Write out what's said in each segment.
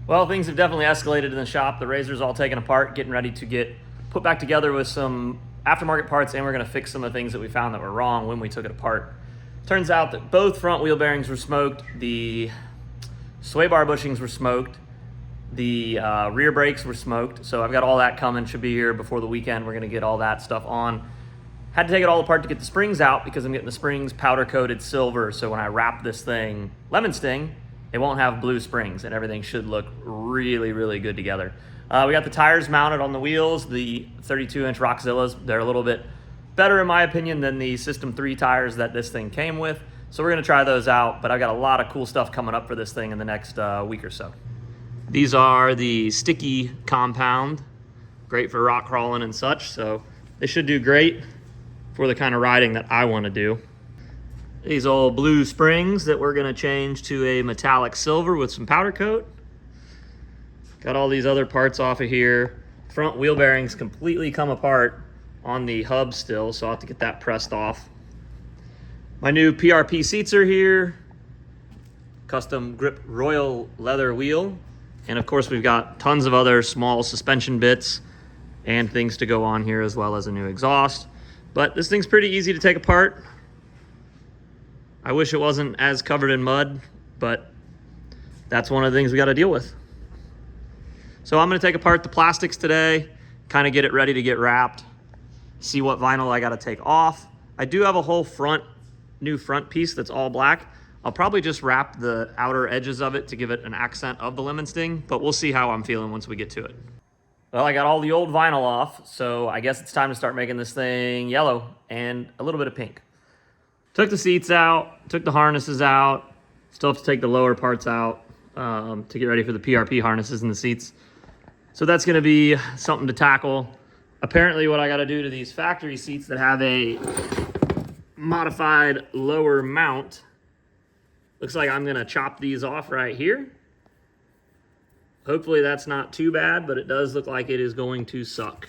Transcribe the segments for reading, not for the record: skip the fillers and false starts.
Well, things have definitely escalated in the shop. The RZR's all taken apart, getting ready to get put back together with some aftermarket parts, and we're gonna fix some of the things that we found that were wrong when we took it apart. Turns out that both front wheel bearings were smoked, the sway bar bushings were smoked, the rear brakes were smoked, so I've got all that coming, should be here before the weekend. We're gonna get all that stuff on. Had to take it all apart to get the springs out because I'm getting the springs powder coated silver, so when I wrap this thing lemon sting, it won't have blue springs, and everything should look really, really good together. We got the tires mounted on the wheels, the 32-inch Roxxzillas. They're a little bit better, in my opinion, than the System 3 tires that this thing came with. So we're gonna try those out, but I've got a lot of cool stuff coming up for this thing in the next week or so. These are the sticky compound, great for rock crawling and such, so they should do great for the kind of riding that I wanna do. These old blue springs that we're gonna change to a metallic silver with some powder coat. Got all these other parts off of here. Front wheel bearings completely come apart on the hub still, so I'll have to get that pressed off. My new PRP seats are here. Custom grip royal leather wheel. And of course we've got tons of other small suspension bits and things to go on here, as well as a new exhaust. But this thing's pretty easy to take apart. I wish it wasn't as covered in mud, but that's one of the things we got to deal with. So I'm going to take apart the plastics today, kind of get it ready to get wrapped, see what vinyl I got to take off. I do have a whole new front piece that's all black. I'll probably just wrap the outer edges of it to give it an accent of the lemon sting, but we'll see how I'm feeling once we get to it. Well, I got all the old vinyl off, so I guess it's time to start making this thing yellow and a little bit of pink. Took the seats out, took the harnesses out, still have to take the lower parts out to get ready for the PRP harnesses in the seats. So that's gonna be something to tackle. Apparently what I gotta do to these factory seats that have a modified lower mount, looks like I'm gonna chop these off right here. Hopefully that's not too bad, but it does look like it is going to suck.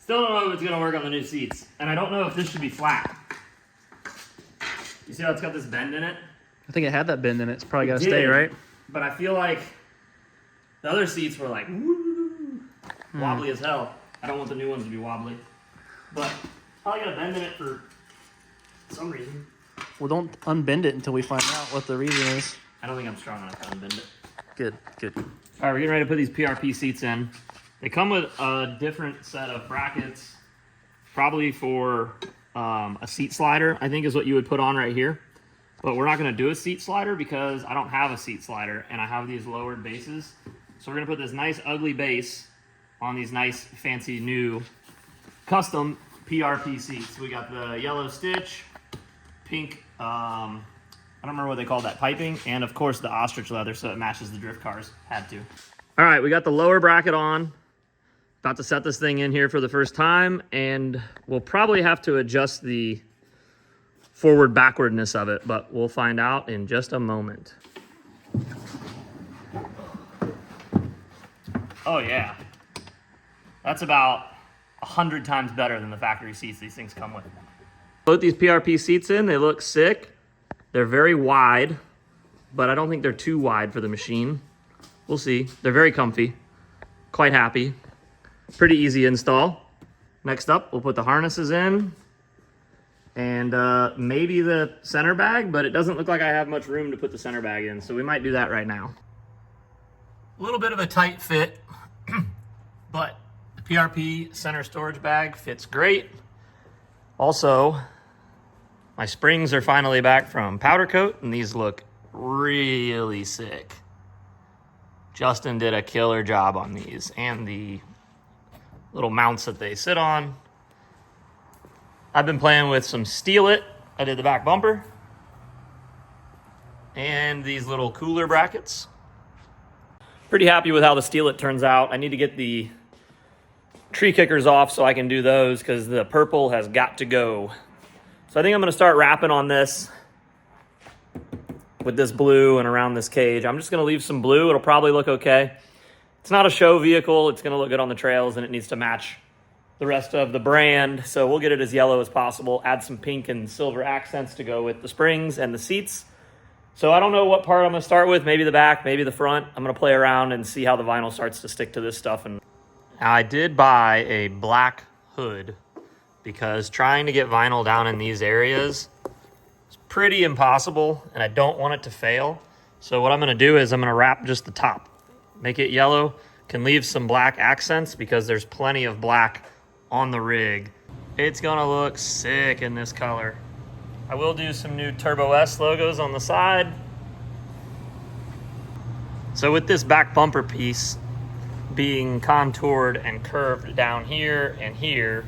Still don't know if it's gonna work on the new seats. And I don't know if this should be flat. You see how it's got this bend in it? I think it had that bend in it. It's probably gotta stay, right? But I feel like the other seats were like, woo, wobbly as hell. I don't want the new ones to be wobbly. But probably got a bend in it for some reason. Well, don't unbend it until we find out what the reason is. I don't think I'm strong enough to unbend it. Good, good. All right, we're getting ready to put these PRP seats in. They come with a different set of brackets, probably for a seat slider, I think is what you would put on right here. But we're not gonna do a seat slider because I don't have a seat slider and I have these lowered bases. So we're gonna put this nice ugly base on these nice fancy new custom PRP seats. We got the yellow stitch, pink, I don't remember what they called that piping, and of course the ostrich leather so it matches the drift cars, had to. All right, we got the lower bracket on. About to set this thing in here for the first time, and we'll probably have to adjust the forward backwardness of it, but we'll find out in just a moment. Oh yeah, that's about 100 times better than the factory seats these things come with. Put these PRP seats in, they look sick. They're very wide, but I don't think they're too wide for the machine. We'll see. They're very comfy, quite happy. Pretty easy install. Next up, we'll put the harnesses in and maybe the center bag, but it doesn't look like I have much room to put the center bag in, so we might do that right now. A little bit of a tight fit, but the PRP center storage bag fits great. Also, my springs are finally back from powder coat, and these look really sick. Justin did a killer job on these, and the little mounts that they sit on. I've been playing with some Billet. I did the back bumper and these little cooler brackets. Pretty happy with how the Billet turns out. I need to get the tree kickers off so I can do those because the purple has got to go. So I think I'm gonna start wrapping on this with this blue and around this cage. I'm just gonna leave some blue. It'll probably look okay. It's not a show vehicle. It's gonna look good on the trails, and it needs to match the rest of the brand. So we'll get it as yellow as possible. Add some pink and silver accents to go with the springs and the seats. So I don't know what part I'm gonna start with. Maybe the back, maybe the front. I'm gonna play around and see how the vinyl starts to stick to this stuff. And I did buy a black hood because trying to get vinyl down in these areas is pretty impossible, and I don't want it to fail. So what I'm gonna do is I'm gonna wrap just the top, make it yellow, can leave some black accents because there's plenty of black on the rig. It's gonna look sick in this color. I will do some new Turbo S logos on the side. So with this back bumper piece being contoured and curved down here and here,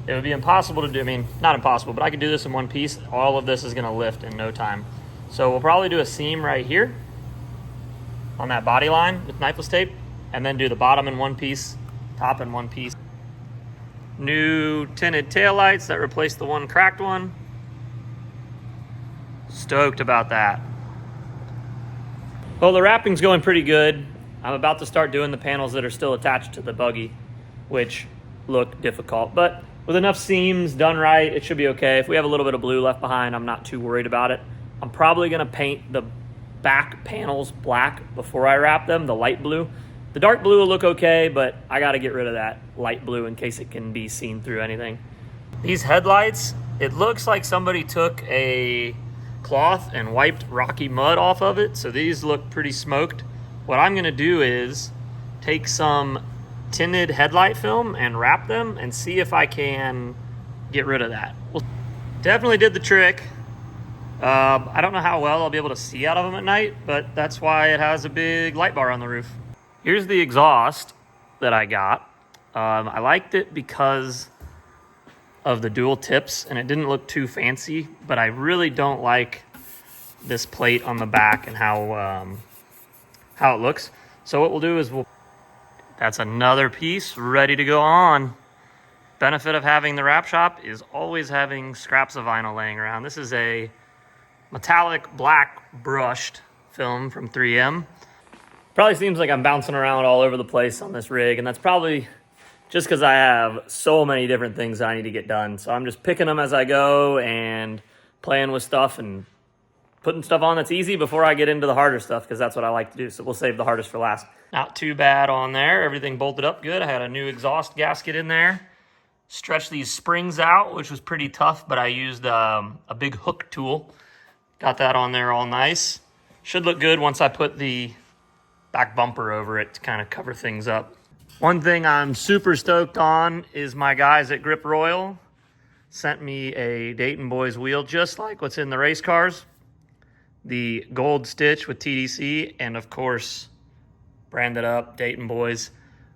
it would be impossible to do. I mean, not impossible, but I could do this in one piece. All of this is gonna lift in no time. So we'll probably do a seam right here on that body line with knifeless tape, and then do the bottom in one piece, top in one piece. New tinted taillights that replaced the one cracked one. Stoked about that. Well, the wrapping's going pretty good. I'm about to start doing the panels that are still attached to the buggy, which look difficult, but with enough seams done right, it should be okay. If we have a little bit of blue left behind, I'm not too worried about it. I'm probably gonna paint the back panels black before I wrap them, the light blue. The dark blue will look okay, but I gotta get rid of that light blue in case it can be seen through anything. These headlights, it looks like somebody took a cloth and wiped rocky mud off of it, so these look pretty smoked. What I'm gonna do is take some tinted headlight film and wrap them and see if I can get rid of that. Well, definitely did the trick. I don't know how well I'll be able to see out of them at night, but that's why it has a big light bar on the roof. Here's the exhaust that I got. I liked it because of the dual tips, and it didn't look too fancy, but I really don't like this plate on the back and how it looks. So what we'll do is that's another piece ready to go on. Benefit of having the wrap shop is always having scraps of vinyl laying around. This is a metallic black brushed film from 3M. Probably seems like I'm bouncing around all over the place on this rig, and that's probably just because I have so many different things that I need to get done. So I'm just picking them as I go and playing with stuff and putting stuff on that's easy before I get into the harder stuff, because that's what I like to do. So we'll save the hardest for last. Not too bad on there. Everything bolted up good. I had a new exhaust gasket in there. Stretched these springs out, which was pretty tough, but I used a big hook tool. Got that on there all nice. Should look good once I put the back bumper over it to kind of cover things up. One thing I'm super stoked on is my guys at Grip Royal sent me a Dayton Boys wheel, just like what's in the race cars. The gold stitch with TDC, and of course, branded up Dayton Boys.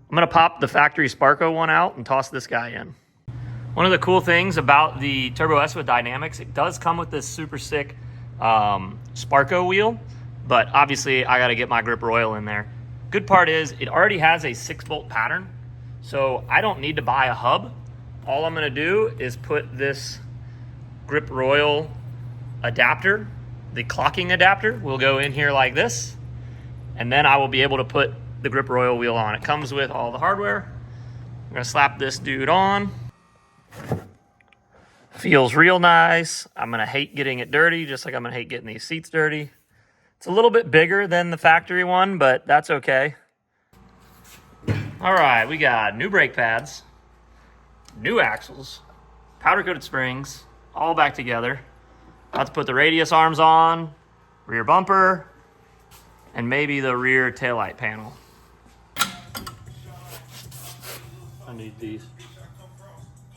I'm gonna pop the factory Sparco one out and toss this guy in. One of the cool things about the Turbo S with Dynamics, it does come with this super sick Sparco wheel, but obviously I gotta get my Grip Royal in there. Good part is it already has a 6-bolt pattern, so I don't need to buy a hub. All I'm gonna do is put this Grip Royal adapter, the clocking adapter, will go in here like this, and then I will be able to put the Grip Royal wheel on. It comes with all the hardware. I'm gonna slap this dude on. Feels real nice. I'm gonna hate getting it dirty, just like I'm gonna hate getting these seats dirty. It's a little bit bigger than the factory one, but that's okay. All right, we got new brake pads, new axles, powder coated springs, all back together. About to put the radius arms on, rear bumper, and maybe the rear taillight panel. I need these.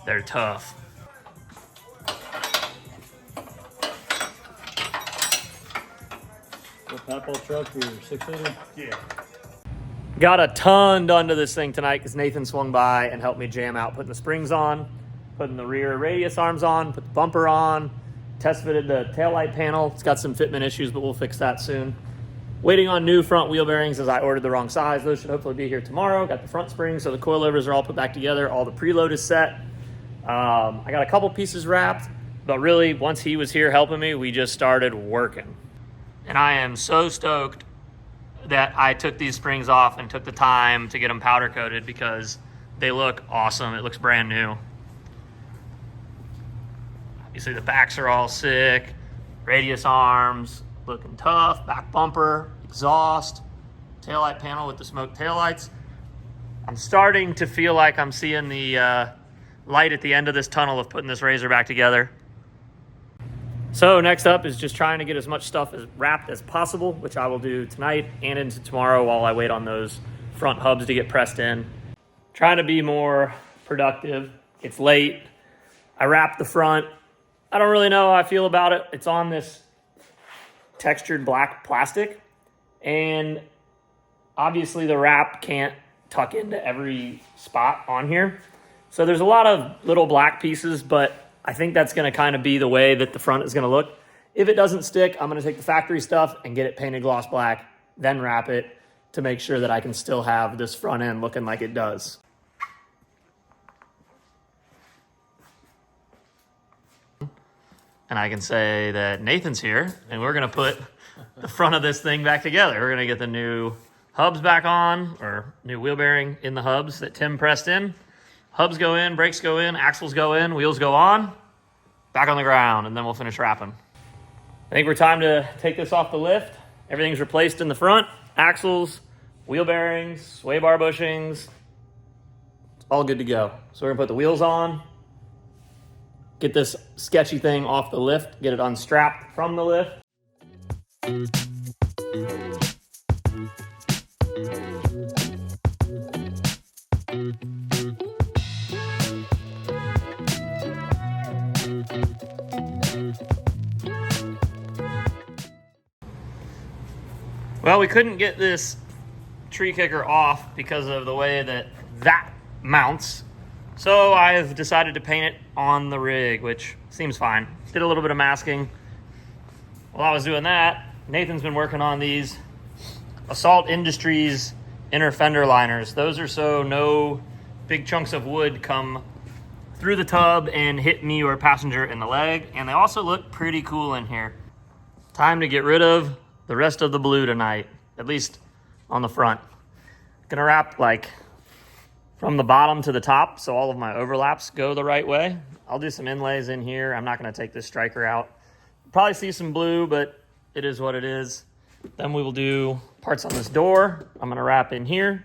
They're tough. What Papaw truck, your 6-liter? Yeah. Got a ton done to this thing tonight because Nathan swung by and helped me jam out, putting the springs on, putting the rear radius arms on, put the bumper on, test fitted the taillight panel. It's got some fitment issues, but we'll fix that soon. Waiting on new front wheel bearings as I ordered the wrong size. Those should hopefully be here tomorrow. Got the front springs, so the coilovers are all put back together. All the preload is set. I got a couple pieces wrapped. But really, once he was here helping me, we just started working. And I am so stoked that I took these springs off and took the time to get them powder coated because they look awesome. It looks brand new. You see the backs are all sick. Radius arms, looking tough. Back bumper, exhaust, taillight panel with the smoked taillights. I'm starting to feel like I'm seeing the light at the end of this tunnel of putting this RZR back together. So next up is just trying to get as much stuff as wrapped as possible, which I will do tonight and into tomorrow while I wait on those front hubs to get pressed in. Trying to be more productive. It's late. I wrapped the front. I don't really know how I feel about it. It's on this textured black plastic, and obviously the wrap can't tuck into every spot on here. So there's a lot of little black pieces, but I think that's gonna kind of be the way that the front is gonna look. If it doesn't stick, I'm gonna take the factory stuff and get it painted gloss black, then wrap it to make sure that I can still have this front end looking like it does. And I can say that Nathan's here, and we're gonna put the front of this thing back together. We're gonna get the new hubs back on, or new wheel bearing in the hubs that Tim pressed in. Hubs go in, brakes go in, axles go in, wheels go on, back on the ground, and then we'll finish wrapping. I think we're time to take this off the lift. Everything's replaced in the front, axles, wheel bearings, sway bar bushings. It's all good to go. So we're gonna put the wheels on, get this sketchy thing off the lift, get it unstrapped from the lift. Well, we couldn't get this tree kicker off because of the way that mounts. So I've decided to paint it on the rig, which seems fine. Did a little bit of masking. While I was doing that, Nathan's been working on these Assault Industries inner fender liners. Those are so no big chunks of wood come through the tub and hit me or passenger in the leg. And they also look pretty cool in here. Time to get rid of the rest of the blue tonight, at least on the front. Gonna wrap like from the bottom to the top so all of my overlaps go the right way. I'll do some inlays in here. I'm not gonna take this striker out. Probably see some blue, but it is what it is. Then we will do parts on this door. I'm gonna wrap in here.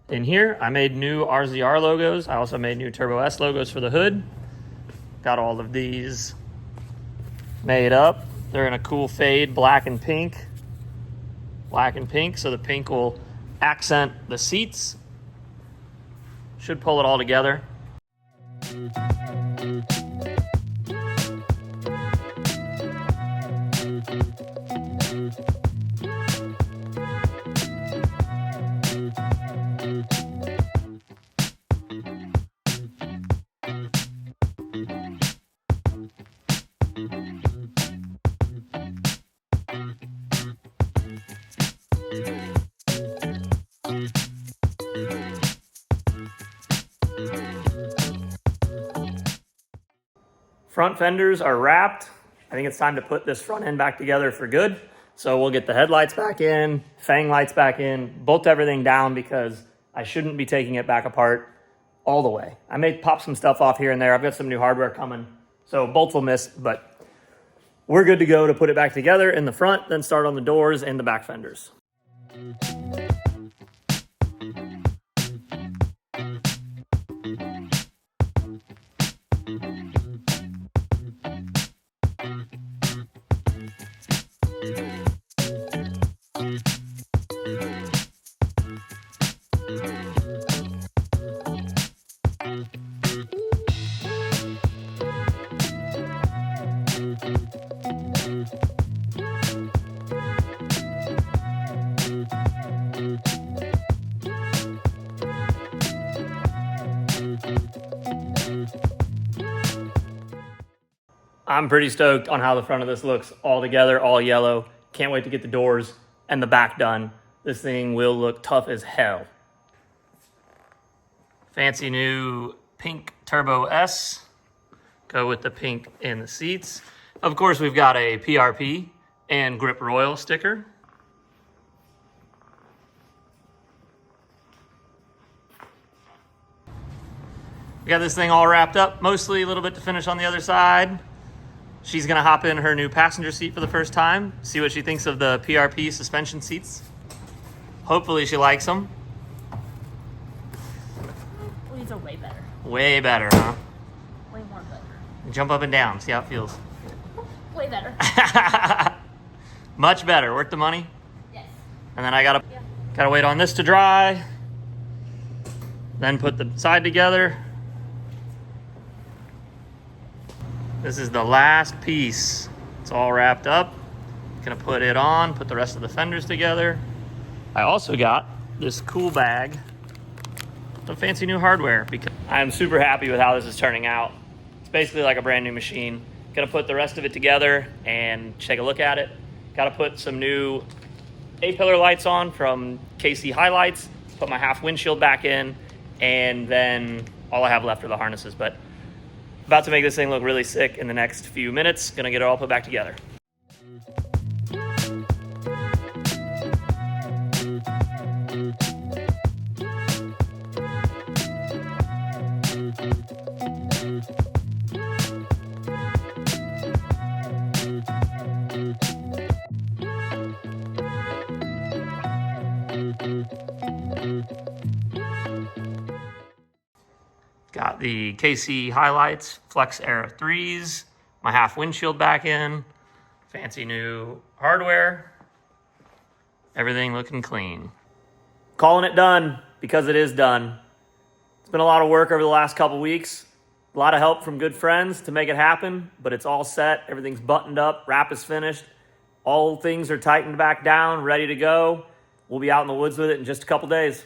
In here, I made new RZR logos. I also made new Turbo S logos for the hood. Got all of these made up. They're in a cool fade, black and pink. Black and pink, so the pink will accent the seats. Should pull it all together. Front fenders are wrapped. I think it's time to put this front end back together for good. So we'll get the headlights back in, fang lights back in, bolt everything down because I shouldn't be taking it back apart all the way. I may pop some stuff off here and there. I've got some new hardware coming, so bolts will miss, but we're good to go to put it back together in the front, then start on the doors and the back fenders. I'm pretty stoked on how the front of this looks all together, all yellow. Can't wait to get the doors and the back done. This thing will look tough as hell. Fancy new pink Turbo S Go with the pink in the seats. Of course, we've got a PRP and Grip Royal sticker. We got this thing all wrapped up, mostly a little bit to finish on the other side. She's gonna hop in her new passenger seat for the first time, see what she thinks of the PRP suspension seats. Hopefully she likes them. These are way better. Way better, huh? Way more better. Jump up and down, see how it feels. Way better. Much better, worth the money. Yes. And then I gotta wait on this to dry. Then put the side together. This is the last piece. It's all wrapped up. Gonna put it on, put the rest of the fenders together. I also got this cool bag of fancy new hardware because I'm super happy with how this is turning out. It's basically like a brand new machine. Gonna put the rest of it together and take a look at it. Gotta put some new A-pillar lights on from HiLites, put my half windshield back in, and then all I have left are the harnesses. But about to make this thing look really sick in the next few minutes. Gonna get it all put back together. Got the HiLites Flex Era 3s, my half windshield back in, fancy new hardware, everything looking clean. Calling it done because it is done. It's been a lot of work over the last couple weeks, a lot of help from good friends to make it happen, but it's all set, everything's buttoned up, wrap is finished, all things are tightened back down, ready to go. We'll be out in the woods with it in just a couple days.